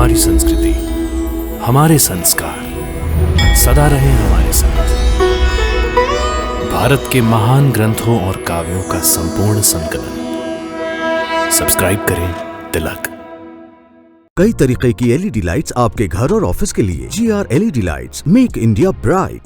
हमारी संस्कृति, हमारे संस्कार सदा रहे हमारे साथ। भारत के महान ग्रंथों और काव्यों का संपूर्ण संकलन। सब्सक्राइब करें तिलक। कई तरीके की एलईडी लाइट्स आपके घर और ऑफिस के लिए। GR LED lights, make India bright.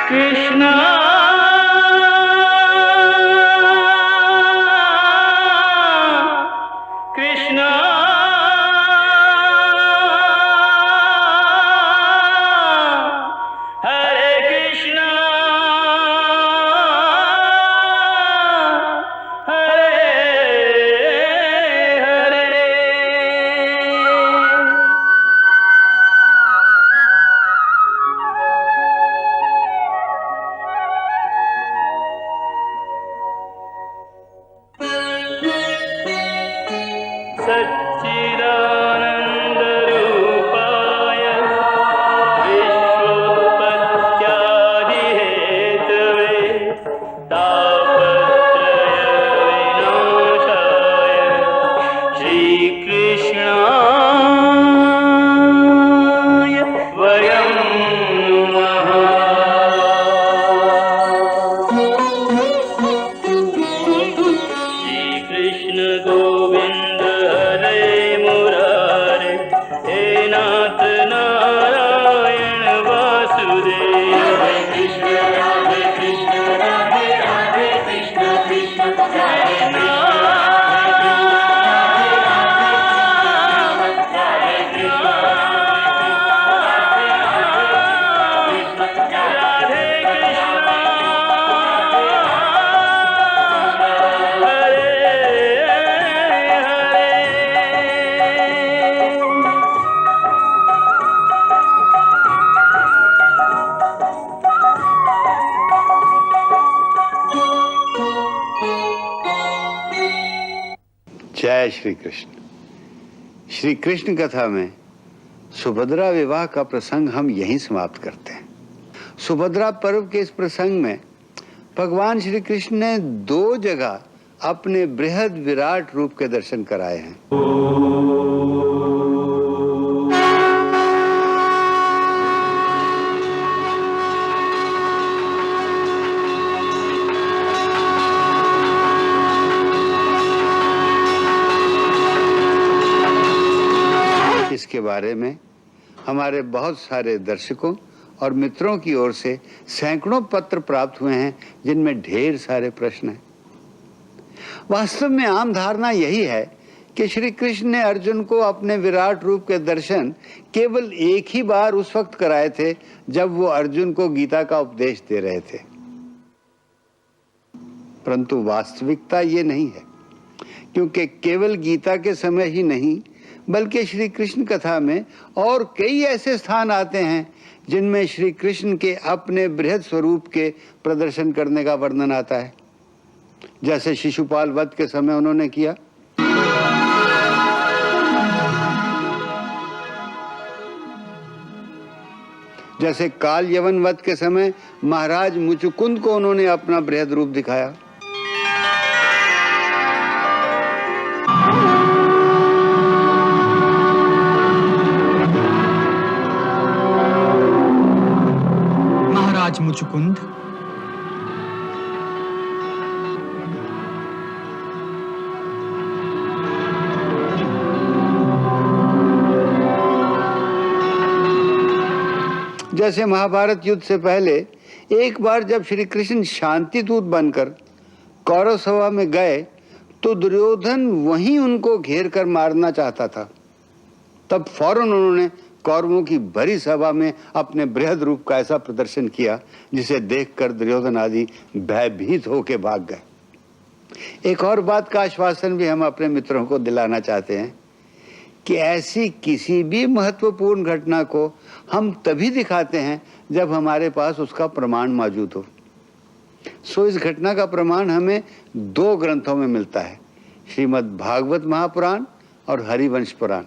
Krishna Krishna Hare Krishna Hare Hare. सच्चिदानन्दरूपाय विश्वोत्पत्त्यादिहेतवे तापत्रयविनाशाय श्रीकृष्णाय वयं नमः। श्रीकृष्ण गोविंद हरे मुरारे, हे नाथ नारायण वासुदेव। हरे कृष्ण राधे कृष्ण राधे राधे कृष्ण कृष्ण हरे जय श्री कृष्ण। श्री कृष्ण कथा में सुभद्रा विवाह का प्रसंग हम यहीं समाप्त करते हैं। सुभद्रा पर्व के इस प्रसंग में भगवान श्री कृष्ण ने 2 जगह अपने बृहद विराट रूप के दर्शन कराए हैं। इसके बारे में हमारे बहुत सारे दर्शकों और मित्रों की ओर से सैकड़ों पत्र प्राप्त हुए हैं, जिनमें ढेर सारे प्रश्न हैं। वास्तव में आम धारणा यही है कि श्री कृष्ण ने अर्जुन को अपने विराट रूप के दर्शन केवल एक ही बार उस वक्त कराए थे जब वो अर्जुन को गीता का उपदेश दे रहे थे। परंतु वास्तविकता ये नहीं है, क्योंकि केवल गीता के समय ही नहीं बल्कि श्री कृष्ण कथा में और कई ऐसे स्थान आते हैं जिनमें श्री कृष्ण के अपने बृहद स्वरूप के प्रदर्शन करने का वर्णन आता है, जैसे शिशुपाल वध के समय उन्होंने किया। जैसे काल यवन वध के समय महाराज मुचुकुंद को उन्होंने अपना बृहद रूप दिखाया। मुचुकुंद जैसे महाभारत युद्ध से पहले एक बार जब श्री कृष्ण शांति दूत बनकर कौरव सभा में गए तो दुर्योधन वहीं उनको घेर कर मारना चाहता था। तब फौरन उन्होंने कौरवों की भरी सभा में अपने बृहद रूप का ऐसा प्रदर्शन किया जिसे देखकर दुर्योधन आदि भयभीत होकर भाग गए। एक और बात का आश्वासन भी हम अपने मित्रों को दिलाना चाहते हैं कि ऐसी किसी भी महत्वपूर्ण घटना को हम तभी दिखाते हैं जब हमारे पास उसका प्रमाण मौजूद हो। सो इस घटना का प्रमाण हमें 2 ग्रंथों में मिलता है, श्रीमद् भागवत महापुराण और हरिवंश पुराण।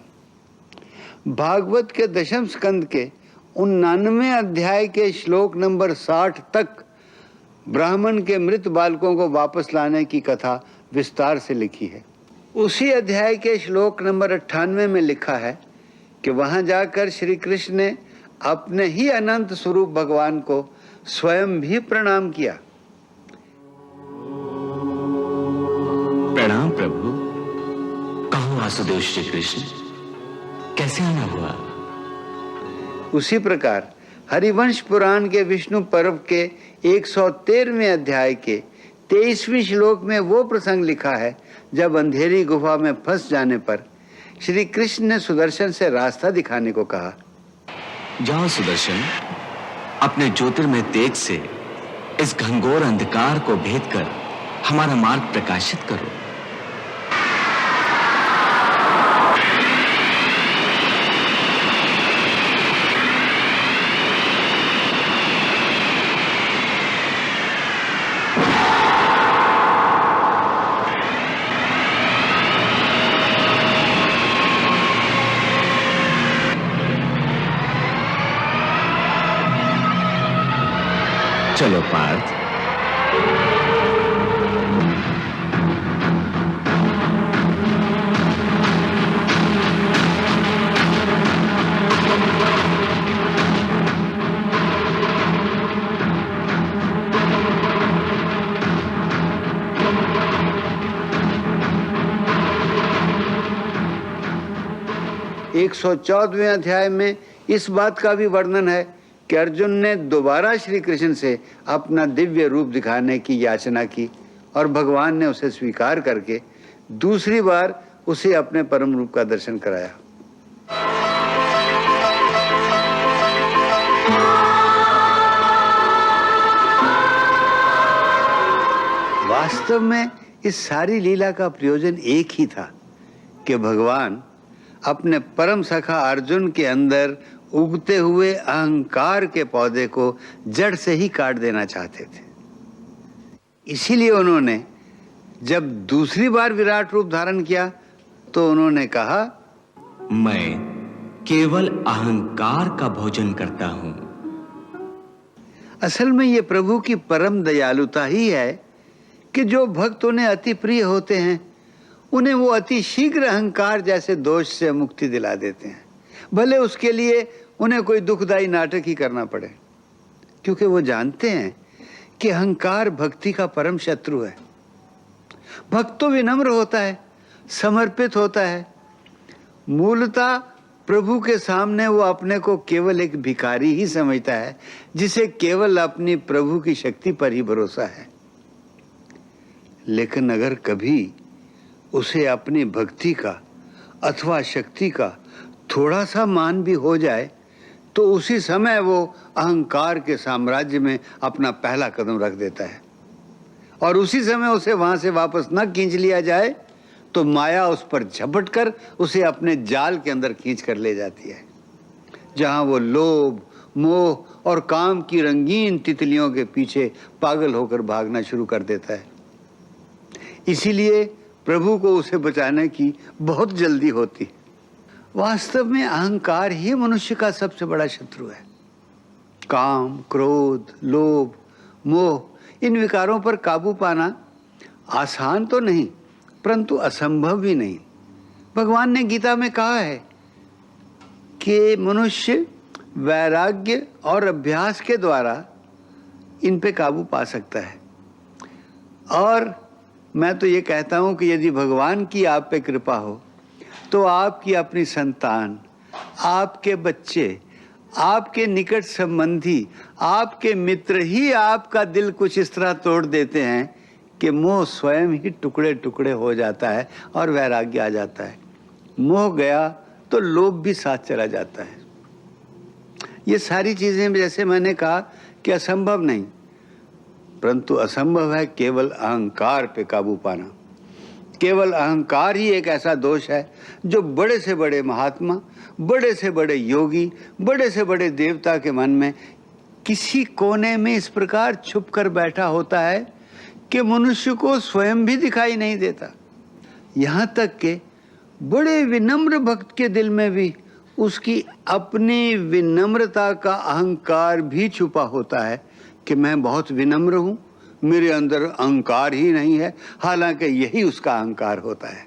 भागवत के 10वें स्कंद के 99वें अध्याय के श्लोक नंबर 60 तक ब्राह्मण के मृत बालकों को वापस लाने की कथा विस्तार से लिखी है। उसी अध्याय के श्लोक नंबर 98 में लिखा है कि वहां जाकर श्री कृष्ण ने अपने ही अनंत स्वरूप भगवान को स्वयं भी प्रणाम किया। प्रणाम प्रभु। कहो वासुदेव श्री कृष्ण, कैसे आना हुआ? उसी प्रकार हरिवंश पुराण के विष्णु पर्व के 113वें अध्याय के 23वें श्लोक में वो प्रसंग लिखा है जब अंधेरी गुफा में फंस जाने पर श्री कृष्ण ने सुदर्शन से रास्ता दिखाने को कहा। जाओ सुदर्शन, अपने ज्योतिर्मय तेज से इस घनघोर अंधकार को भेद कर हमारा मार्ग प्रकाशित करो। चलो पार्थ। एक 114वें अध्याय में इस बात का भी वर्णन है कि अर्जुन ने दोबारा श्री कृष्ण से अपना दिव्य रूप दिखाने की याचना की और भगवान ने उसे स्वीकार करके दूसरी बार उसे अपने परम रूप का दर्शन कराया। वास्तव में इस सारी लीला का प्रयोजन एक ही था कि भगवान अपने परम सखा अर्जुन के अंदर उगते हुए अहंकार के पौधे को जड़ से ही काट देना चाहते थे। इसीलिए उन्होंने जब दूसरी बार विराट रूप धारण किया तो उन्होंने कहा, मैं केवल अहंकार का भोजन करता हूं। असल में ये प्रभु की परम दयालुता ही है कि जो भक्त उन्हें अति प्रिय होते हैं उन्हें वो अति शीघ्र अहंकार जैसे दोष से मुक्ति दिला देते हैं, भले उसके लिए उन्हें कोई दुखदायी नाटक ही करना पड़े, क्योंकि वो जानते हैं कि अहंकार भक्ति का परम शत्रु है। भक्त तो विनम्र होता है, समर्पित होता है, मूलतः प्रभु के सामने वो अपने को केवल एक भिखारी ही समझता है जिसे केवल अपनी प्रभु की शक्ति पर ही भरोसा है। लेकिन अगर कभी उसे अपनी भक्ति का अथवा शक्ति का थोड़ा सा मान भी हो जाए तो उसी समय वो अहंकार के साम्राज्य में अपना पहला कदम रख देता है, और उसी समय उसे वहां से वापस न खींच लिया जाए तो माया उस पर झपट कर उसे अपने जाल के अंदर खींच कर ले जाती है, जहां वो लोभ, मोह और काम की रंगीन तितलियों के पीछे पागल होकर भागना शुरू कर देता है। इसीलिए प्रभु को उसे बचाने की बहुत जल्दी होती। वास्तव में अहंकार ही मनुष्य का सबसे बड़ा शत्रु है। काम, क्रोध, लोभ, मोह, इन विकारों पर काबू पाना आसान तो नहीं परंतु असंभव भी नहीं। भगवान ने गीता में कहा है कि मनुष्य वैराग्य और अभ्यास के द्वारा इन पे काबू पा सकता है। और मैं तो ये कहता हूं कि यदि भगवान की आप पे कृपा हो तो आपकी अपनी संतान, आपके बच्चे, आपके निकट संबंधी, आपके मित्र ही आपका दिल कुछ इस तरह तोड़ देते हैं कि मोह स्वयं ही टुकड़े टुकड़े हो जाता है और वैराग्य आ जाता है। मोह गया तो लोभ भी साथ चला जाता है। ये सारी चीजें जैसे मैंने कहा कि असंभव नहीं, परंतु असंभव है केवल अहंकार पे काबू पाना। केवल अहंकार ही एक ऐसा दोष है जो बड़े से बड़े महात्मा, बड़े से बड़े योगी, बड़े से बड़े देवता के मन में किसी कोने में इस प्रकार छुप कर बैठा होता है कि मनुष्य को स्वयं भी दिखाई नहीं देता। यहाँ तक कि बड़े विनम्र भक्त के दिल में भी उसकी अपनी विनम्रता का अहंकार भी छुपा होता है कि मैं बहुत विनम्र हूँ, मेरे अंदर अहंकार ही नहीं है, हालांकि यही उसका अहंकार होता है।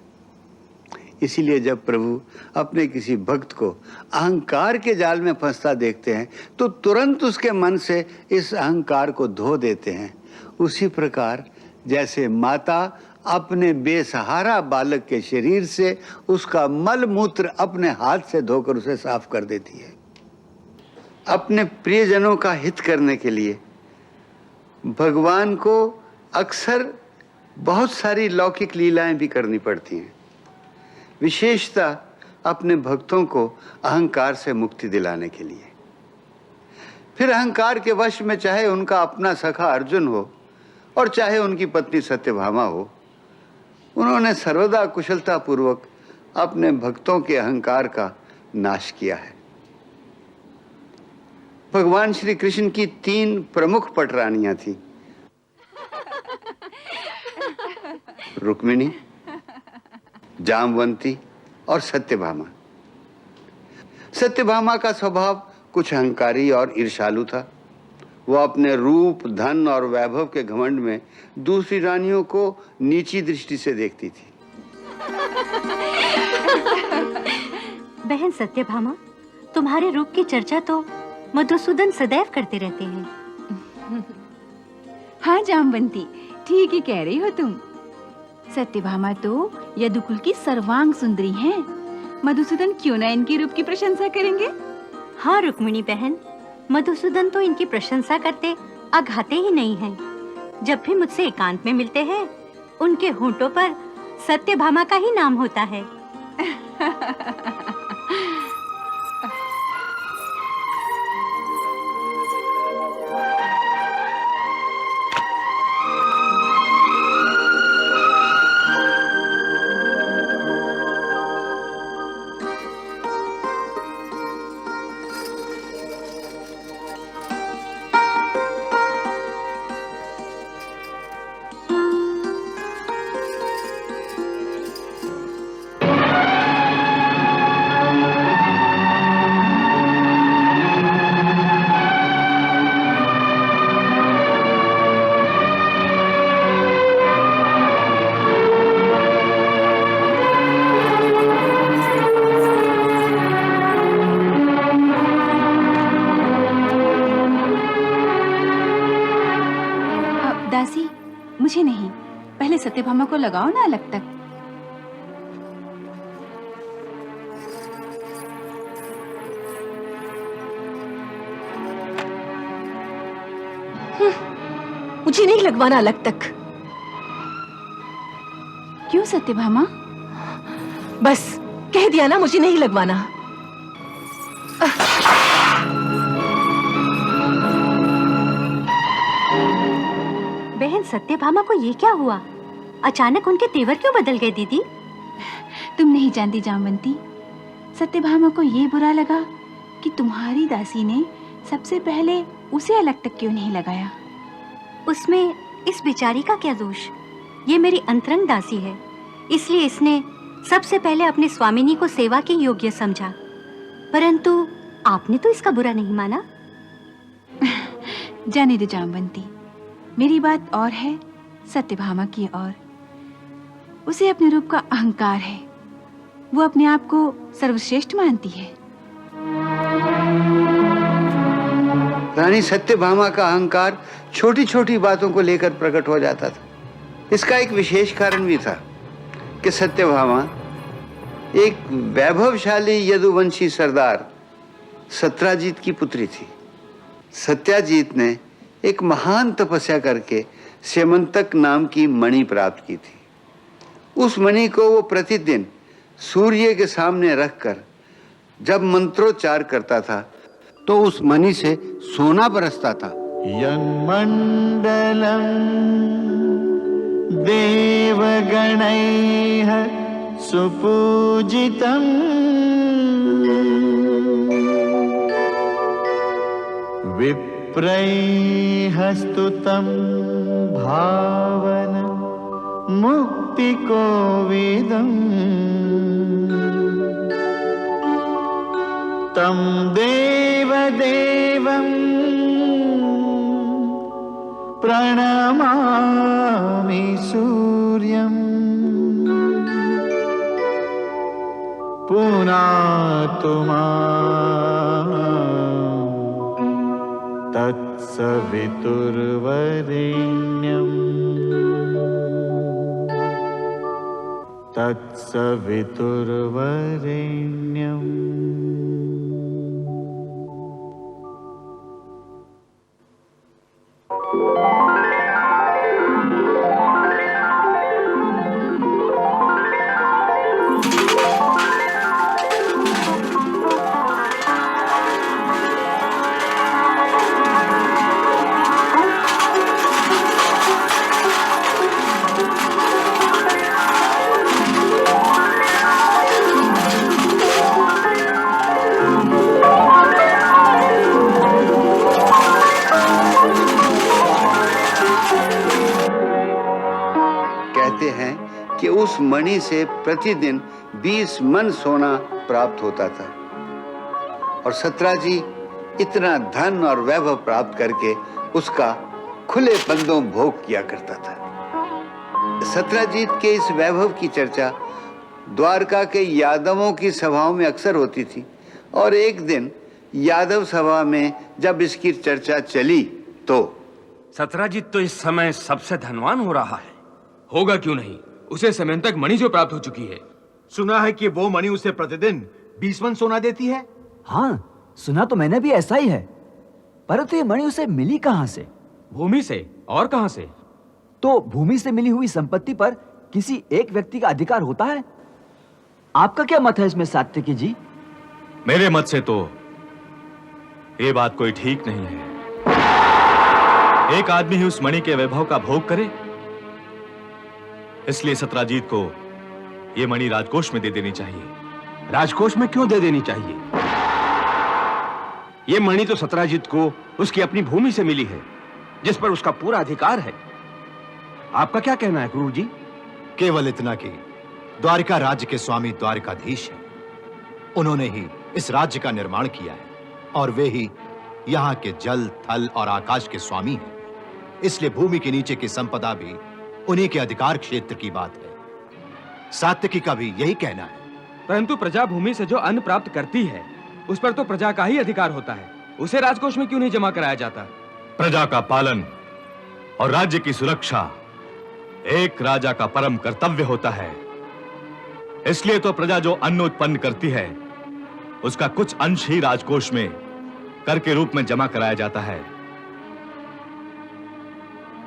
इसीलिए जब प्रभु अपने किसी भक्त को अहंकार के जाल में फंसता देखते हैं तो तुरंत उसके मन से इस अहंकार को धो देते हैं। उसी प्रकार जैसे माता अपने बेसहारा बालक के शरीर से उसका मल मूत्र अपने हाथ से धोकर उसे साफ कर देती है। अपने प्रियजनों का हित करने के लिए भगवान को अक्सर बहुत सारी लौकिक लीलाएं भी करनी पड़ती हैं, विशेषतः अपने भक्तों को अहंकार से मुक्ति दिलाने के लिए। फिर अहंकार के वश में चाहे उनका अपना सखा अर्जुन हो और चाहे उनकी पत्नी सत्यभामा हो, उन्होंने सर्वदा कुशलता पूर्वक अपने भक्तों के अहंकार का नाश किया है। भगवान श्री कृष्ण की 3 प्रमुख पटरानियां थी, रुक्मिणी, जामवंती और सत्यभामा। सत्यभामा का स्वभाव कुछ अहंकारी और ईर्ष्यालु था। वह अपने रूप, धन और वैभव के घमंड में दूसरी रानियों को नीची दृष्टि से देखती थी। बहन सत्यभामा, तुम्हारे रूप की चर्चा तो मधुसूदन सदैव करते रहते हैं। हाँ जामवंती, ठीक ही कह रही हो तुम। सत्यभामा तो यदुकुल की सर्वांग सुंदरी हैं। मधुसूदन क्यों ना इनकी रूप की प्रशंसा करेंगे? हाँ रुक्मिणी बहन, मधुसूदन तो इनकी प्रशंसा करते अघाते ही नहीं हैं। जब भी मुझसे एकांत में मिलते हैं, उनके होंठों पर सत्यभामा का ही नाम होता है। मुझे नहीं, पहले सत्यभामा को लगाओ ना अलग तक। मुझे नहीं लगवाना अलग तक। क्यों सत्यभामा? बस कह दिया ना, मुझे नहीं लगवाना। बहन सत्यभामा को ये क्या हुआ? अचानक उनके तेवर क्यों बदल गए दीदी? तुम नहीं जानती जामवंती, सत्यभामा को ये बुरा लगा कि तुम्हारी दासी ने सबसे पहले उसे अलग तक क्यों नहीं लगाया। उसमें इस बेचारी का क्या दोष? ये मेरी अंतरंग दासी है, इसलिए इसने सबसे पहले अपने स्वामिनी को सेवा के योग्य समझा, परंतु आपने तो इसका बुरा नहीं माना। जाने दो जामवंती, मेरी बात और है, सत्यभामा की और। उसे अपने रूप का अहंकार है, वो अपने आप को सर्वश्रेष्ठ मानती है। रानी सत्यभामा का अहंकार छोटी छोटी बातों को लेकर प्रकट हो जाता था। इसका एक विशेष कारण भी था कि सत्यभामा एक वैभवशाली यदुवंशी सरदार सत्याजीत की पुत्री थी। सत्याजीत ने एक महान तपस्या करके सेमंतक नाम की मणि प्राप्त की थी। उस मणि को वो प्रतिदिन सूर्य के सामने रखकर जब मंत्रोच्चार करता था तो उस मणि से सोना बरसता था। यन्मण्डलं देवगणैः सुपूजितम् विप्रैः स्तुतं भावन मुक्तिकोविदम् तं देवदेवं प्रणमामि सूर्यम् पुनातु मां तत्सवितुर्वरेण्यम् तत्सवितुर्वरेण्यम्। कहते हैं कि उस मणि से प्रतिदिन 20 मन सोना प्राप्त होता था और सत्राजी इतना धन और वैभव प्राप्त करके उसका खुले बंदों भोग किया करता था। सत्राजीत के इस वैभव की चर्चा द्वारका के यादवों की सभाओं में अक्सर होती थी और एक दिन यादव सभा में जब इसकी चर्चा चली तो सत्राजीत तो इस समय सबसे धनवान हो रहा है। होगा क्यों नहीं, उसे समय तक मणि जो प्राप्त हो चुकी है। सुना है कि वो मणि उसे प्रतिदिन 20 मन सोना देती है। हाँ, सुना तो मैंने भी ऐसा ही है, परंतु ये मणि उसे मिली कहाँ से? भूमि से। और कहाँ से? तो भूमि से मिली हुई संपत्ति पर किसी एक व्यक्ति का अधिकार होता है। आपका क्या मत है इसमें सात्विकी जी? मेरे मत से तो ये बात कोई ठीक नहीं है। एक आदमी ही उस मणि के वैभव का भोग करे, इसलिए सत्राजीत को ये मणि राजकोष में दे देनी चाहिए। राजकोष में क्यों दे देनी चाहिए? ये मणि तो सत्राजीत को उसकी अपनी भूमि से मिली है, जिस पर उसका पूरा अधिकार है। आपका क्या कहना है गुरु जी? केवल इतना कि द्वारिका राज्य के स्वामी द्वारिकाधीश हैं। उन्होंने ही इस राज्य का निर्माण किया है और वे ही यहाँ के जल, थल और आकाश के स्वामी हैं। इसलिए भूमि के नीचे की संपदा भी उन्हीं के अधिकार क्षेत्र की बात है। सात्विकी का भी यही कहना है। परंतु प्रजा भूमि से जो अन्न प्राप्त करती है, उस पर तो प्रजा का ही अधिकार होता है। उसे राजकोष में क्यों नहीं जमा कराया जाता? प्रजा का पालन और राज्य की सुरक्षा एक राजा का परम कर्तव्य होता है। इसलिए तो प्रजा जो अन्न उत्पन्न करती है, उसका कुछ अंश ही राजकोष में कर के रूप में जमा कराया जाता है।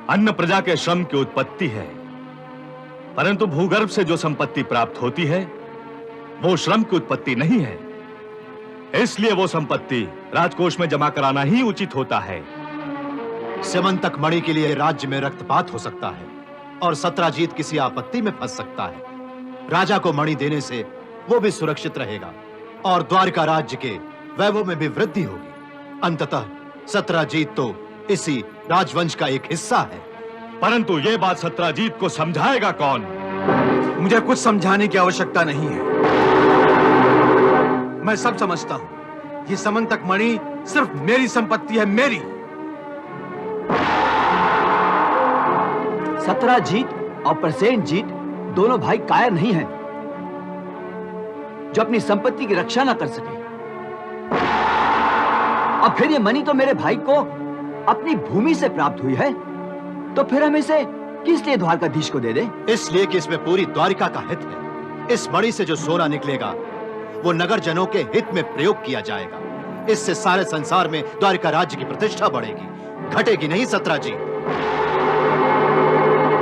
अन्न प्रजा के श्रम की उत्पत्ति है, परंतु भूगर्भ से जो संपत्ति प्राप्त होती है, वो श्रम की उत्पत्ति नहीं है। इसलिए वो संपत्ति राजकोष में जमा कराना ही उचित होता है। समंतक मणि के लिए राज्य में रक्तपात हो सकता है और सत्राजीत किसी आपत्ति में फंस सकता है। राजा को मणि देने से वो भी सुरक्षित रहेगा और द्वारका राज्य के वैभव में भी वृद्धि होगी। अंततः सत्राजीत तो इसी राजवंश का एक हिस्सा है। परंतु ये बात सत्राजीत को समझाएगा कौन? मुझे कुछ समझाने की आवश्यकता नहीं है। मैं सब समझता हूं। ये समंतक मणि सिर्फ मेरी संपत्ति है, मेरी। सत्राजीत और प्रसेनजीत दोनों भाई कायर नहीं हैं, जो अपनी संपत्ति की रक्षा ना कर सके। अब फिर ये मणि तो मेरे भाई को अपनी भूमि से प्राप्त हुई है, तो फिर हम इसे किस लिए द्वारकाधीश को दे दे? इसलिए कि इसमें पूरी द्वारिका का हित है। इस मणि से जो सोना निकलेगा वो नगर जनों के हित में प्रयोग किया जाएगा। इससे सारे संसार में द्वारिका राज्य की प्रतिष्ठा बढ़ेगी, घटेगी नहीं। सत्राजीत,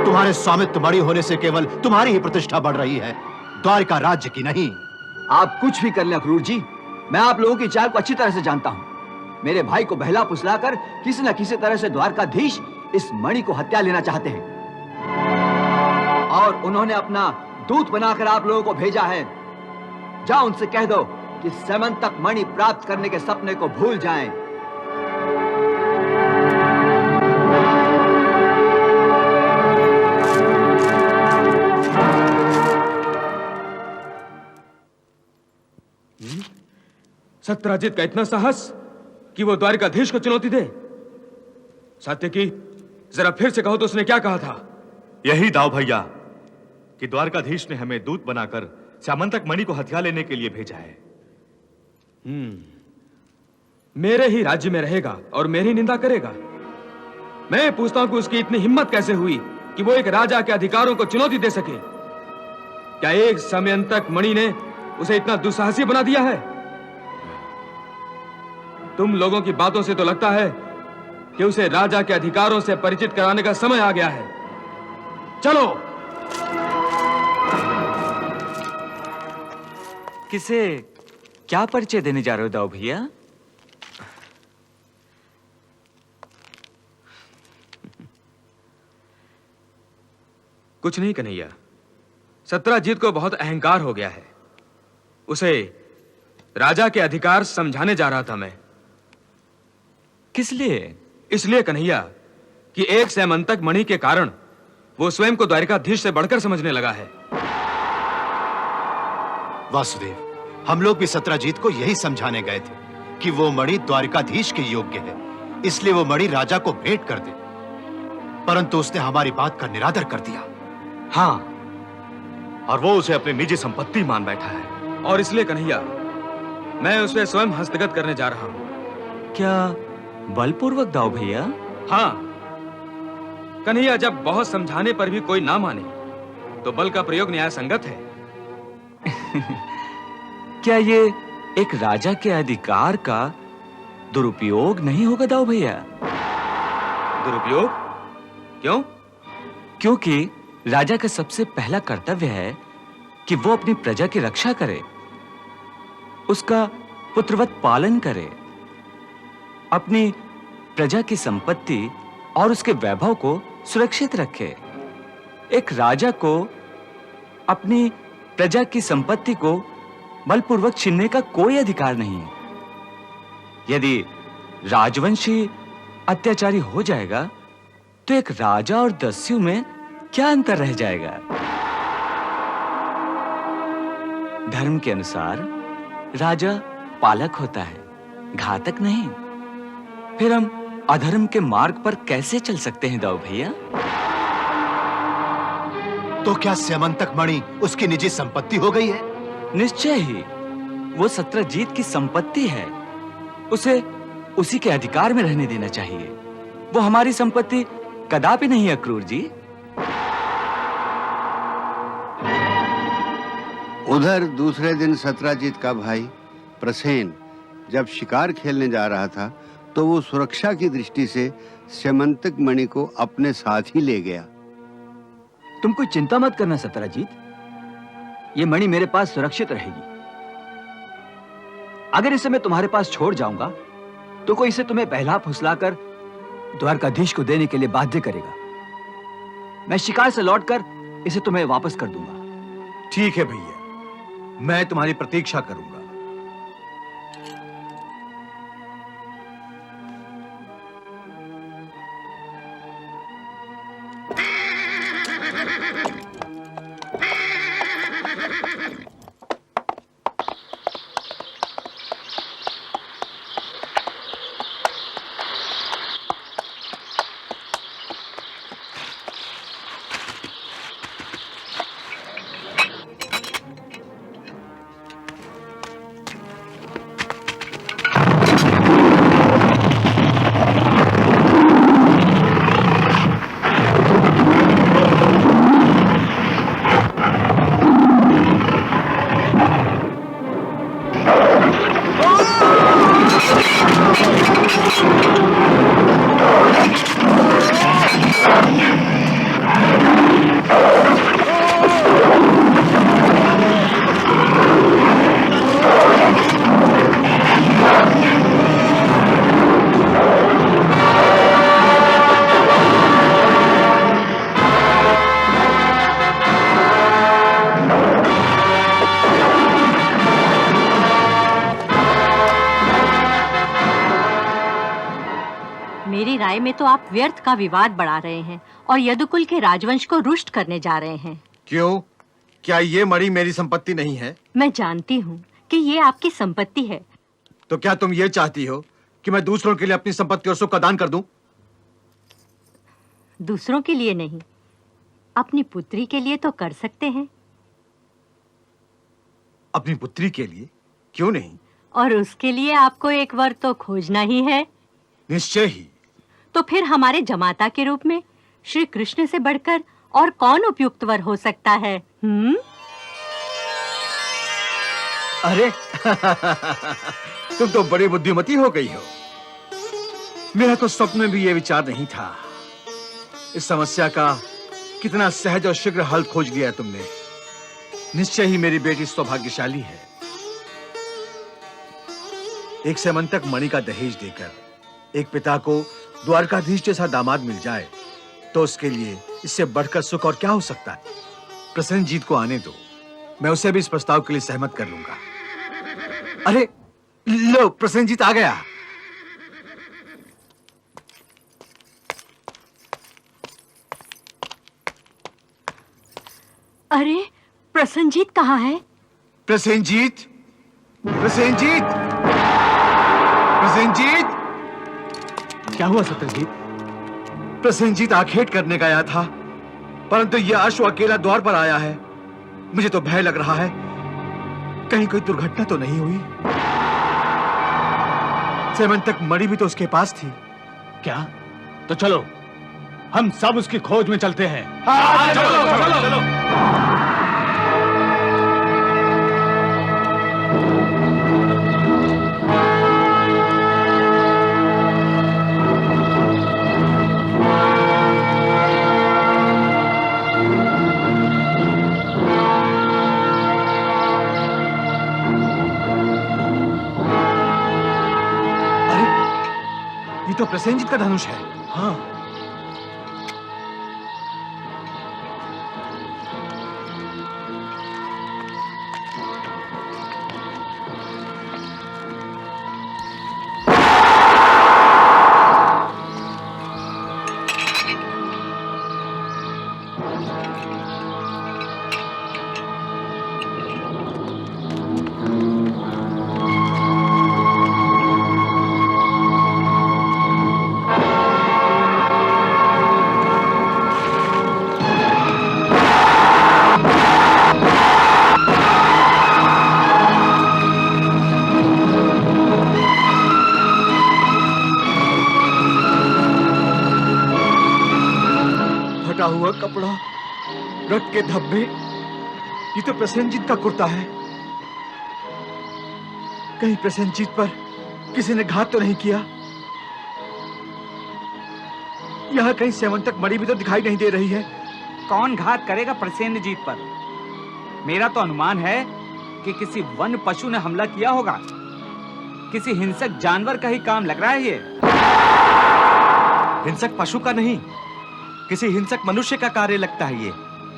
तुम्हारे स्वामित्व मणि होने से केवल तुम्हारी ही प्रतिष्ठा बढ़ रही है, द्वारिका राज्य की नहीं। आप कुछ भी कर लें अक्रूर जी, मैं आप लोगों की चाल को अच्छी तरह से जानता हूं। मेरे भाई को बहला फुसलाकर किसी न किसी तरह से द्वारकाधीश इस मणि को हत्या लेना चाहते हैं। और उन्होंने अपना दूत बनाकर आप लोगों को भेजा है। जाओ उनसे कह दो कि स्यमंतक मणि प्राप्त करने के सपने को भूल जाएं। सत्यराजित का इतना साहस कि वो द्वारिकाधीश को चुनौती दे। सात्यकी, जरा फिर से कहो तो उसने क्या कहा था? यही दाव भैया कि द्वारकाधीश ने हमें दूत बनाकर स्यमंतक मणि को हथिया लेने के लिए भेजा है। मेरे ही राज्य में रहेगा और मेरी निंदा करेगा। मैं पूछता हूं कि उसकी इतनी हिम्मत कैसे हुई कि वो एक राजा के अधिकारों को चुनौती दे सके। क्या एक स्यमंतक मणि ने उसे इतना दुस्साहसी बना दिया है? तुम लोगों की बातों से तो लगता है कि उसे राजा के अधिकारों से परिचित कराने का समय आ गया है। चलो। किसे क्या परिचय देने जा रहे हो दाऊ भैया? कुछ नहीं कन्हैया, सत्यराजीत को बहुत अहंकार हो गया है। उसे राजा के अधिकार समझाने जा रहा था मैं। किस लिए? इसलिए कन्हैया कि एक स्यमंतक मणि के कारण वो स्वयं को द्वारिकाधीश से बढ़कर समझने लगा है। वासुदेव, हम लोग भी सत्यराजीत को यही समझाने गए थे कि वो मणि द्वारिकाधीश के योग्य है, इसलिए वो मणि राजा को भेंट कर दे, परंतु उसने हमारी बात का निरादर कर दिया। हाँ, और वो उसे अपनी निजी संपत्ति मान बैठा है। और इसलिए कन्हैया मैं उसे स्वयं हस्तगत करने जा रहा हूं। क्या बलपूर्वक दाऊ भैया? हाँ कन्हैया, जब बहुत समझाने पर भी कोई ना माने तो बल का प्रयोग न्याय संगत है। क्या ये एक राजा के अधिकार का दुरुपयोग नहीं होगा दाऊ भैया? दुरुपयोग? क्यों? क्योंकि राजा का सबसे पहला कर्तव्य है कि वो अपनी प्रजा की रक्षा करे, उसका पुत्रवत पालन करे, अपनी प्रजा की संपत्ति और उसके वैभव को सुरक्षित रखे। एक राजा को अपनी प्रजा की संपत्ति को बलपूर्वक छीनने का कोई अधिकार नहीं है। यदि राजवंशी अत्याचारी हो जाएगा तो एक राजा और दस्यु में क्या अंतर रह जाएगा? धर्म के अनुसार राजा पालक होता है, घातक नहीं। फिर हम अधर्म के मार्ग पर कैसे चल सकते हैं दाऊ भैया? तो क्या स्यमंतक मणि उसकी निजी संपत्ति हो गई है? निश्चय ही, वो सत्यजीत की संपत्ति है। उसे उसी के अधिकार में रहने देना चाहिए। वो हमारी संपत्ति कदापि नहीं है अक्रूर जी। उधर दूसरे दिन सत्यजीत का भाई प्रसेन जब शिकार खेलने जा रहा था तो वो सुरक्षा की दृष्टि से स्यमंतक मणि को अपने साथ ही ले गया। तुम कोई चिंता मत करना सत्यजीत, ये मणि मेरे पास सुरक्षित रहेगी। अगर इसे मैं तुम्हारे पास छोड़ जाऊंगा तो कोई इसे तुम्हें बहला फुसलाकर द्वारकाधीश को देने के लिए बाध्य करेगा। मैं शिकार से लौटकर इसे तुम्हें वापस कर दूंगा। ठीक है भैया, मैं तुम्हारी प्रतीक्षा करूंगा। राय में तो आप व्यर्थ का विवाद बढ़ा रहे हैं और यदुकुल के राजवंश को रुष्ट करने जा रहे हैं। क्यों? क्या ये मणि मेरी संपत्ति नहीं है? मैं जानती हूँ कि ये आपकी संपत्ति है। तो क्या तुम ये चाहती हो कि मैं दूसरों के लिए अपनी संपत्ति और सुख का दान कर दूं? दूसरों के लिए नहीं, अपनी पुत्री के लिए तो कर सकते हैं। अपनी पुत्री के लिए? क्यों नहीं? और उसके लिए आपको एक वर तो खोजना ही है। निश्चय ही। तो फिर हमारे जमाता के रूप में श्री कृष्ण से बढ़कर और कौन उपयुक्त वर हो सकता है? अरे तुम तो बड़ी बुद्धिमती हो गई हो। मेरा तो स्वप्न में भी ये विचार नहीं था। इस समस्या का कितना सहज और शीघ्र हल खोज लिया तुमने। निश्चय ही मेरी बेटी सौभाग्यशाली है। एक सेमंतक मणि का दहेज देकर एक पिता को द्वारकाधीश जैसा दामाद मिल जाए तो उसके लिए इससे बढ़कर सुख और क्या हो सकता है। प्रसन्नजीत को आने दो, मैं उसे भी इस प्रस्ताव के लिए सहमत कर लूंगा। अरे लो, प्रसन्नजीत आ गया। अरे प्रसन्नजीत कहाँ है? प्रसेनजीत, प्रसेनजीत, प्रसेनजीत! क्या हुआ सत्यजीत? प्रसेनजीत आखेट करने गया था, परंतु यह अश्व अकेला द्वार पर आया है। मुझे तो भय लग रहा है, कहीं कोई दुर्घटना तो नहीं हुई। सेमंतक मणि भी तो उसके पास थी। क्या? तो चलो हम सब उसकी खोज में चलते हैं। चलो। तो प्रसेनजीत का धनुष है। हाँ। हुआ कपड़ा, रक्त के धब्बे, ये तो प्रसेनजीत का कुर्ता है। कहीं प्रसेनजीत पर किसी ने घात तो नहीं किया? यहाँ कहीं सेमंतक मणि भी तो दिखाई नहीं दे रही है। कौन घात करेगा प्रसेनजीत पर? मेरा तो अनुमान है कि किसी वन पशु ने हमला किया होगा। किसी हिंसक जानवर का ही काम लग रहा है ये। हिंसक पशु का नहीं, किसी हिंसक मनुष्य का कार्य लगता है ये।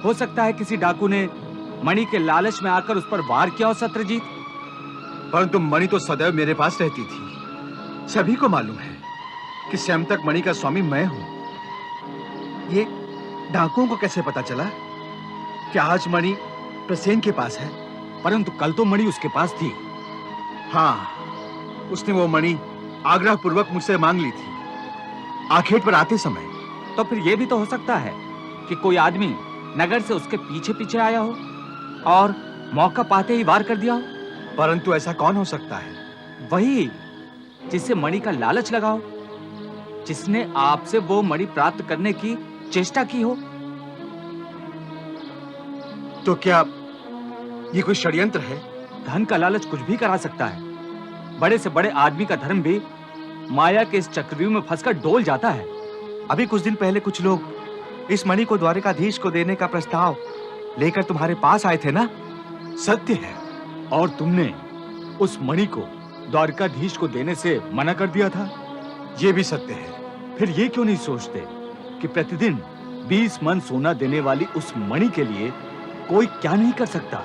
हो सकता है किसी डाकू ने मणि के लालच में आकर उस पर वार किया हो सत्यजीत। परंतु मणि तो सदैव मेरे पास रहती थी। सभी को मालूम है कि सेमंतक मणि का स्वामी मैं हूं। ये डाकुओं को कैसे पता चला कि आज मणि प्रसेन के पास है? परंतु कल तो मणि उसके पास थी। हाँ, उसने वो मणि आग्रह पूर्वक मुझसे मांग ली थी आखेट पर आते समय। तो फिर यह भी तो हो सकता है कि कोई आदमी नगर से उसके पीछे पीछे आया हो और मौका पाते ही वार कर दिया हो। परंतु ऐसा कौन हो सकता है? वही जिससे मणि का लालच लगा हो, जिसने आपसे वो मणि प्राप्त करने की चेष्टा की हो। तो क्या ये कोई षड्यंत्र है? धन का लालच कुछ भी करा सकता है। बड़े से बड़े आदमी का धर्म भी माया के इस चक्रव्यूह में फंसकर डोल जाता है। अभी कुछ दिन पहले कुछ लोग इस मणि को द्वारकाधीश को देने का प्रस्ताव लेकर तुम्हारे पास आए थे ना? सत्य है। और तुमने उस मणि को द्वारकाधीश को देने से मना कर दिया था। यह भी सत्य है। फिर ये क्यों नहीं सोचते कि प्रतिदिन 20 मन सोना देने वाली उस मणि के लिए कोई क्या नहीं कर सकता?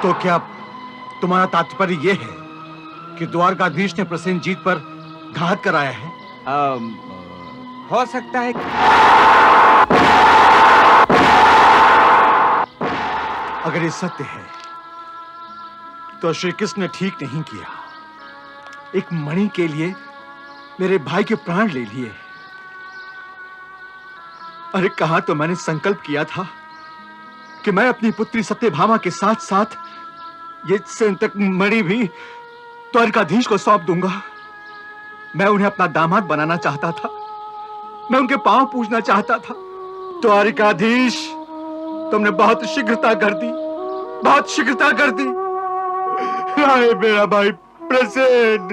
तो क्या तुम्हारा तात्पर्य यह है कि द्वारकाधीश ने प्रसेनजीत पर घात कराया है? हो सकता है। अगर ये सत्य है तो श्री कृष्ण ने ठीक नहीं किया। एक मणि के लिए मेरे भाई के प्राण ले लिए। अरे कहा तो मैंने संकल्प किया था कि मैं अपनी पुत्री सत्यभामा के साथ साथ ये संतक मणि भी द्वारकाधीश को सौंप दूंगा। मैं उन्हें अपना दामाद बनाना चाहता था। मैं उनके पांव पूजना चाहता था। द्वारकाधीश, तुमने बहुत शीघ्रता कर दी, बहुत शीघ्रता कर दी। हाय मेरा भाई प्रसेन,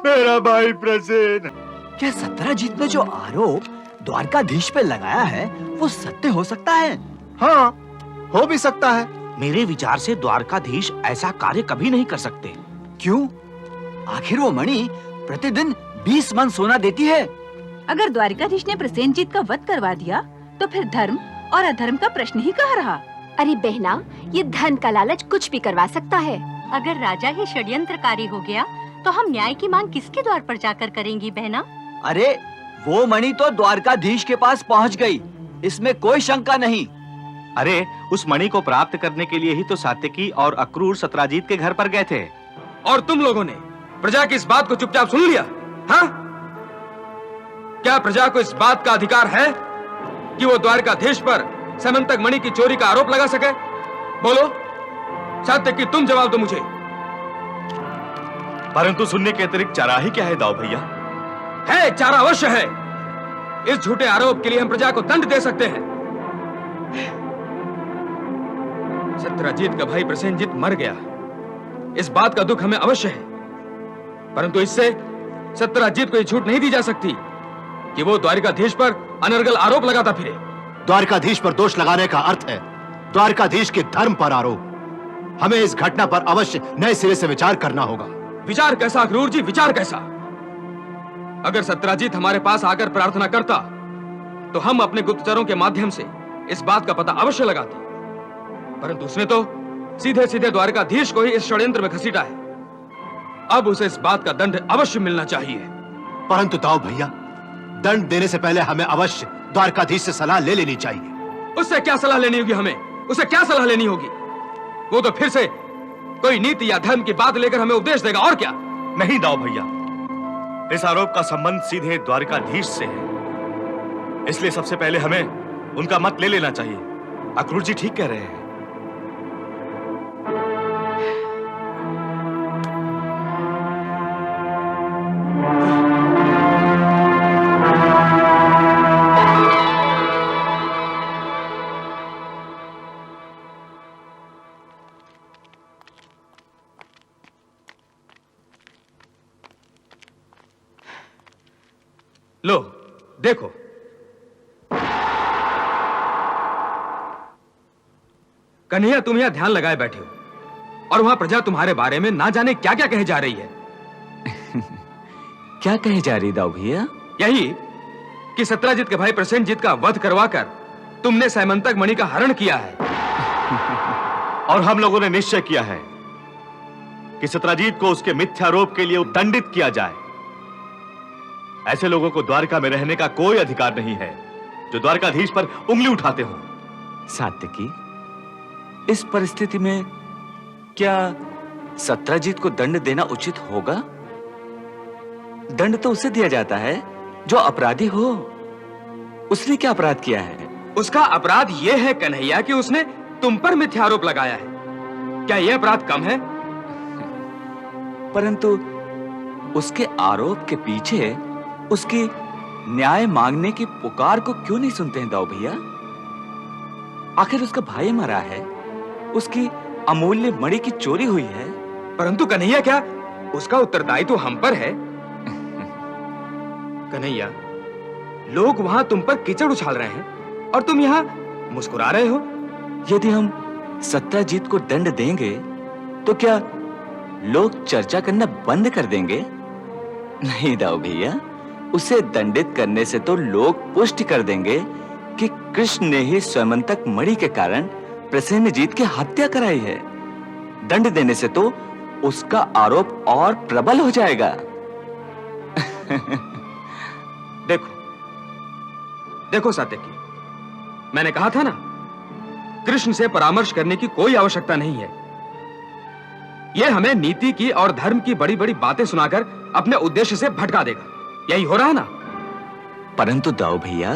मेरा भाई प्रसेन। क्या सत्यजीत ने जो आरोप द्वारकाधीश पे लगाया है वो सत्य हो सकता है? हाँ, हो भी सकता है। मेरे विचार से द्वारकाधीश ऐसा कार्य कभी नहीं कर सकते। क्यों? आखिर वो मणि प्रतिदिन 20 मन सोना देती है। अगर द्वारकाधीश ने प्रसेनजीत का वध करवा दिया तो फिर धर्म और अधर्म का प्रश्न ही कहाँ रहा? अरे बहना, ये धन का लालच कुछ भी करवा सकता है। अगर राजा ही षड्यंत्रकारी हो गया तो हम न्याय की मांग किसके द्वार पर जाकर करेंगी बहना? अरे वो मणि तो द्वारकाधीश के पास पहुंच गई, इसमें कोई शंका नहीं। अरे उस मणि को प्राप्त करने के लिए ही तो सात्यकी और अक्रूर सत्राजीत के घर पर गए थे। और तुम लोगों ने प्रजा की इस बात को चुपचाप सुन लिया? हाँ? क्या प्रजा को इस बात का अधिकार है कि वो द्वारकाधीश पर समंतक मणि की चोरी का आरोप लगा सके? बोलो सात्यकी, तुम जवाब दो मुझे। परंतु सुनने के अतिरिक्त चारा ही क्या है दाऊ भैया? है, चारा अवश्य है। इस झूठे आरोप के लिए हम प्रजा को दंड दे सकते हैं। सत्यजीत का भाई प्रसेनजीत मर गया, इस बात का दुख हमें अवश्य है, परंतु इससे सत्यजीत को यह छूट नहीं दी जा सकती कि वो द्वारकाधीश पर अनर्गल आरोप लगाता फिरे। द्वारकाधीश पर दोष लगाने का अर्थ है द्वारकाधीश के धर्म पर आरोप। हमें इस घटना पर अवश्य नए सिरे से विचार करना होगा। विचार कैसा अक्रूर जी, विचार कैसा? अगर सत्यजीत हमारे पास आकर प्रार्थना करता तो हम अपने गुप्तचरों के माध्यम से इस बात का पता अवश्य लगाते, परंतु उसने तो सीधे सीधे द्वारकाधीश को ही इस षड्यंत्र में घसीटा है। अब उसे इस बात का दंड अवश्य मिलना चाहिए। परंतु ताऊ भैया, दंड देने से पहले हमें अवश्य द्वारकाधीश से सलाह ले लेनी चाहिए। उससे क्या सलाह लेनी होगी हमें? उसे क्या सलाह लेनी होगी? वो तो फिर से कोई नीति या धर्म की बात लेकर हमें उपदेश देगा, और क्या? नहीं दाऊ भैया, इस आरोप का संबंध सीधे द्वारकाधीश से है, इसलिए सबसे पहले हमें उनका मत ले लेना चाहिए। अक्रूर जी ठीक कह रहे हैं। लो देखो, कन्हैया तुम यहां ध्यान लगाए बैठे हो और वहां प्रजा तुम्हारे बारे में ना जाने क्या क्या कहे जा रही है। क्या कहे जा रही दाऊ भैया? यही कि सत्यजीत के भाई प्रसेनजीत का वध करवाकर तुमने सैमंतक मणि का हरण किया है। और हम लोगों ने निश्चय किया है कि सत्यजीत को उसके मिथ्यारोप के लिए दंडित किया जाए। ऐसे लोगों को द्वारका में रहने का कोई अधिकार नहीं है जो द्वारकाधीश पर उंगली उठाते हो। सात्यकी, इस परिस्थिति में क्या सत्यजीत को दंड देना उचित होगा? दंड तो उसे दिया जाता है जो अपराधी हो। उसने क्या अपराध किया है? उसका अपराध यह है कन्हैया कि उसने तुम पर मिथ्यारोप लगाया है। क्या यह अपराध कम है? परंतु उसके आरोप के पीछे उसकी न्याय मांगने की पुकार को क्यों नहीं सुनते हैं दाऊ भैया? आखिर उसका भाई मरा है, उसकी अमूल्य मणि की चोरी हुई है। परंतु कन्हैया, क्या उसका उत्तरदायित्व हम पर है? कन्हैया, लोग वहां तुम पर कीचड़ उछाल रहे हैं और तुम यहाँ मुस्कुरा रहे हो। यदि हम सत्यजीत को दंड देंगे तो क्या लोग चर्चा करना बंद कर देंगे? नहीं दाऊ भैया, उसे दंडित करने से तो लोग पुष्टि कर देंगे कि कृष्ण ने ही स्वयंतक मणि के कारण प्रसेनजीत की हत्या कराई है। दंड देने से तो उसका आरोप और प्रबल हो जाएगा। देखो देखो सात्यकी, मैंने कहा था ना, कृष्ण से परामर्श करने की कोई आवश्यकता नहीं है। यह हमें नीति की और धर्म की बड़ी बड़ी बातें सुनाकर अपने उद्देश्य से भटका देगा। यही हो रहा है ना? परंतु दाऊ भैया,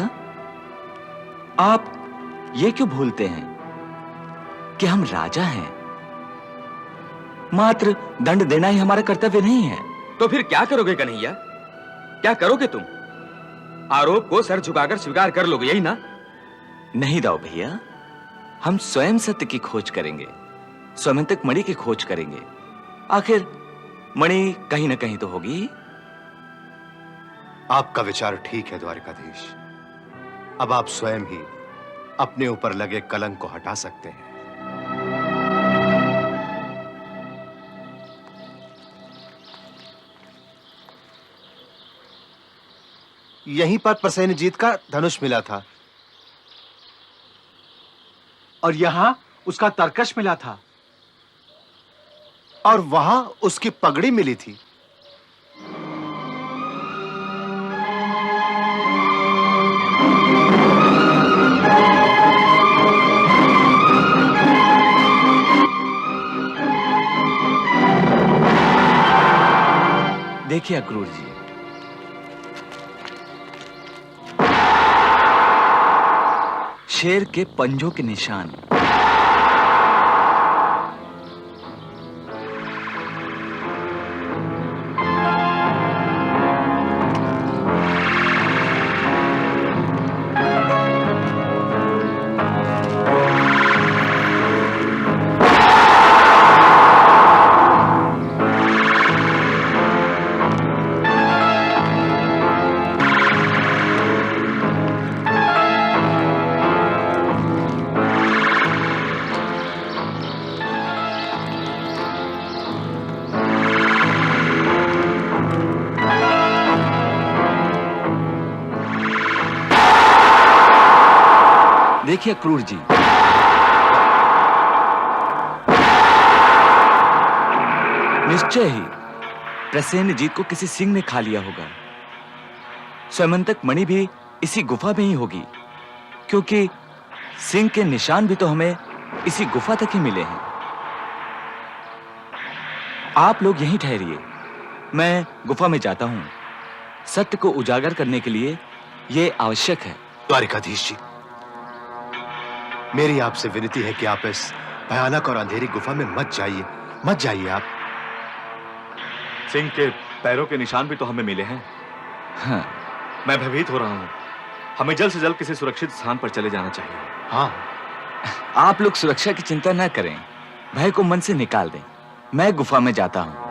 आप ये क्यों भूलते हैं कि हम राजा हैं? मात्र दंड देना ही हमारा कर्तव्य नहीं है। तो फिर क्या करोगे कन्हैया? क्या करोगे तुम? आरोप को सर झुकाकर स्वीकार कर लोगे, यही ना? नहीं दाऊ भैया, हम स्वयं सत्य की खोज करेंगे, स्वयं तक मणि की खोज करेंगे। आखिर मणि कहीं ना कहीं तो होगी। आपका विचार ठीक है द्वारिकाधीश। अब आप स्वयं ही अपने ऊपर लगे कलंक को हटा सकते हैं। यहीं पर प्रसेनजीत का धनुष मिला था और यहां उसका तरकश मिला था और वहां उसकी पगड़ी मिली थी। देखिए अक्रूर जी, शेर के पंजों के निशान। देखिए अक्रूर जी, निश्चय ही प्रसेनजीत को किसी सिंह ने खा लिया होगा। स्वयंतक मणि भी इसी गुफा में ही होगी, क्योंकि सिंह के निशान भी तो हमें इसी गुफा तक ही मिले हैं। आप लोग यहीं ठहरिए, मैं गुफा में जाता हूं। सत्य को उजागर करने के लिए यह आवश्यक है। द्वारिकाधीश जी, मेरी आपसे विनती है कि आप इस भयानक और अंधेरी गुफा में मत जाइए आप। सिंह के पैरों के निशान भी तो हमें मिले हैं। हाँ। मैं भयभीत हो रहा हूं। हमें जल्द से जल्द किसी सुरक्षित स्थान पर चले जाना चाहिए। हाँ। आप लोग सुरक्षा की चिंता न करें, भय को मन से निकाल दें। मैं गुफा में जाता हूं।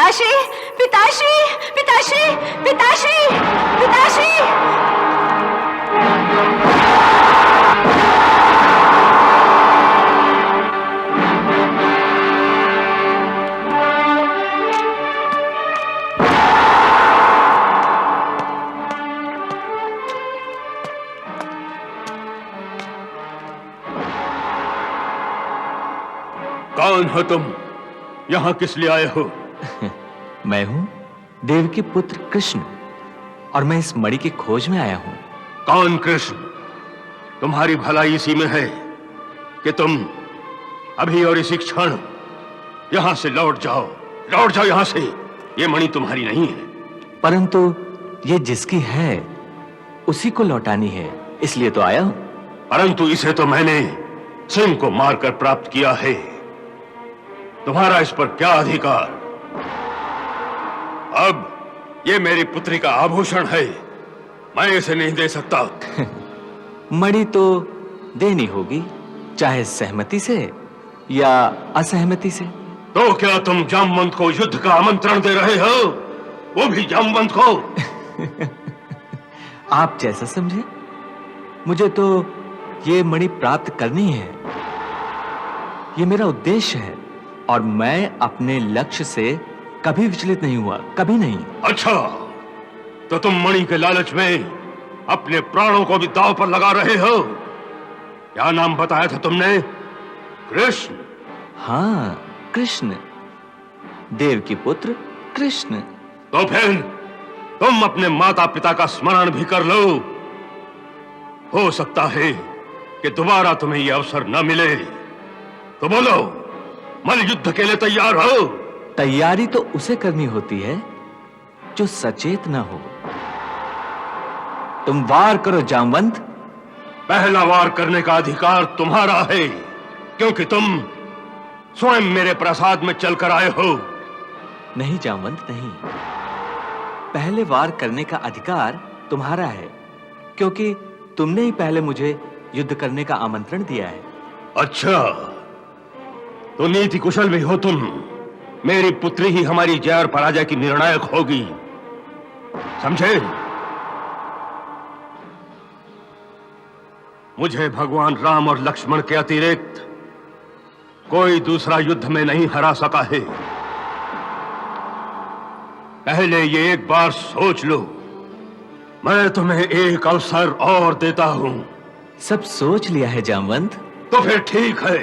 पिताश्री पिताश्री पिताश्री पिताश्री पिताश्री। कौन हो तुम? यहां किस लिए आए हो? मैं हूं देव के पुत्र कृष्ण और मैं इस मणि की खोज में आया हूं। कौन कृष्ण? तुम्हारी भलाई इसी में है कि तुम अभी और इसी क्षण यहां से लौट जाओ यहां से। ये मणि तुम्हारी नहीं है। परंतु ये जिसकी है उसी को लौटानी है, इसलिए तो आया हूं। परंतु इसे तो मैंने सिंह को मारकर प्राप्त किया है। तुम्हारा इस पर क्या अधिकार? अब ये मेरी पुत्री का आभूषण है, मैं इसे नहीं दे सकता। मणि तो देनी होगी, चाहे सहमति से या असहमति से। तो क्या तुम जामवंत को युद्ध का आमंत्रण दे रहे हो? वो भी जामवंत को? आप जैसा समझे। मुझे तो ये मणि प्राप्त करनी है, ये मेरा उद्देश्य है और मैं अपने लक्ष्य से कभी विचलित नहीं हुआ, कभी नहीं। अच्छा, तो तुम मणि के लालच में अपने प्राणों को भी दांव पर लगा रहे हो। क्या नाम बताया था तुमने? कृष्ण? हाँ, कृष्ण, देव की पुत्र कृष्ण। तो फिर तुम अपने माता पिता का स्मरण भी कर लो। हो सकता है कि दोबारा तुम्हें यह अवसर न मिले। तो बोलो, मल युद्ध के लिए तैयार हो? तैयारी तो उसे करनी होती है जो सचेत न हो। तुम वार करो जामवंत। पहला वार करने का अधिकार तुम्हारा है, क्योंकि तुम स्वयं मेरे प्रसाद में चलकर आए हो। नहीं जामवंत, नहीं। पहले वार करने का अधिकार तुम्हारा है, क्योंकि तुमने ही पहले मुझे युद्ध करने का आमंत्रण दिया है। अच्छा, तो नीति कुशल भी हो तुम। मेरी पुत्री ही हमारी जय और पराजय की निर्णायक होगी, समझे? मुझे भगवान राम और लक्ष्मण के अतिरिक्त कोई दूसरा युद्ध में नहीं हरा सका है। पहले ये एक बार सोच लो। मैं तुम्हें एक अवसर और देता हूं। सब सोच लिया है जामवंत। तो फिर ठीक है।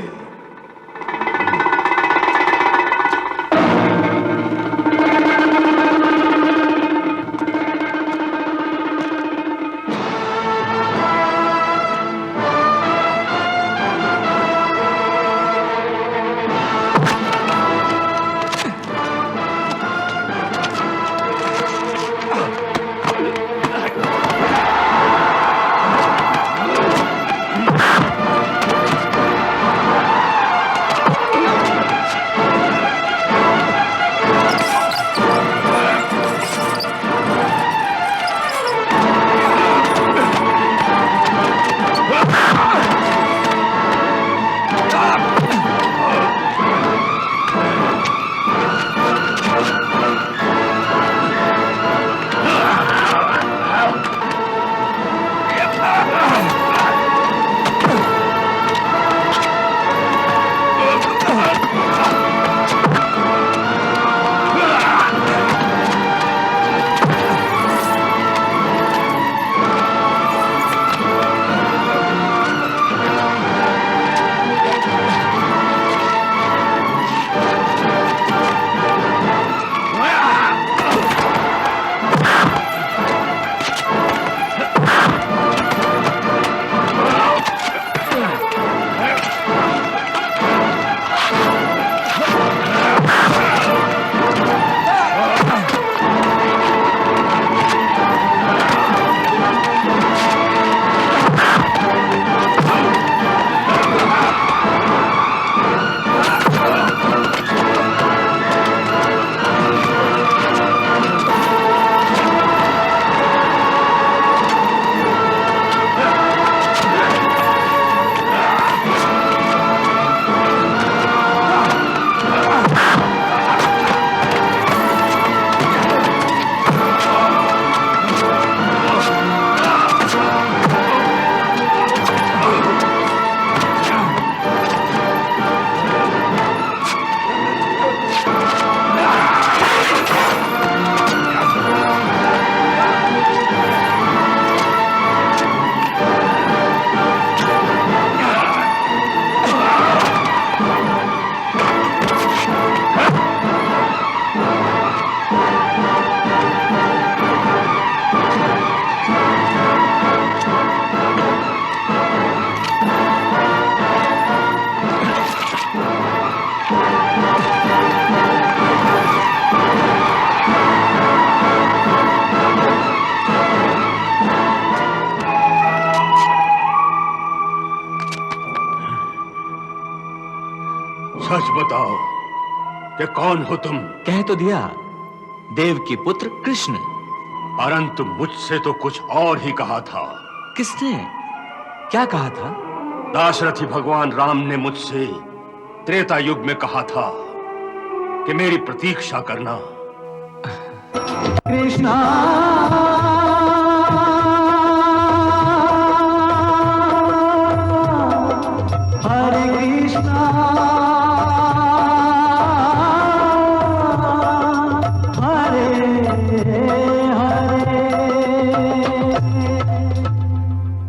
सच बताओ कि कौन हो तुम? कह तो दिया, देव के पुत्र कृष्ण। परंतु मुझसे तो कुछ और ही कहा था। किसने? क्या कहा था? दाशरथी भगवान राम ने मुझसे त्रेता युग में कहा था कि मेरी प्रतीक्षा करना। कृष्णा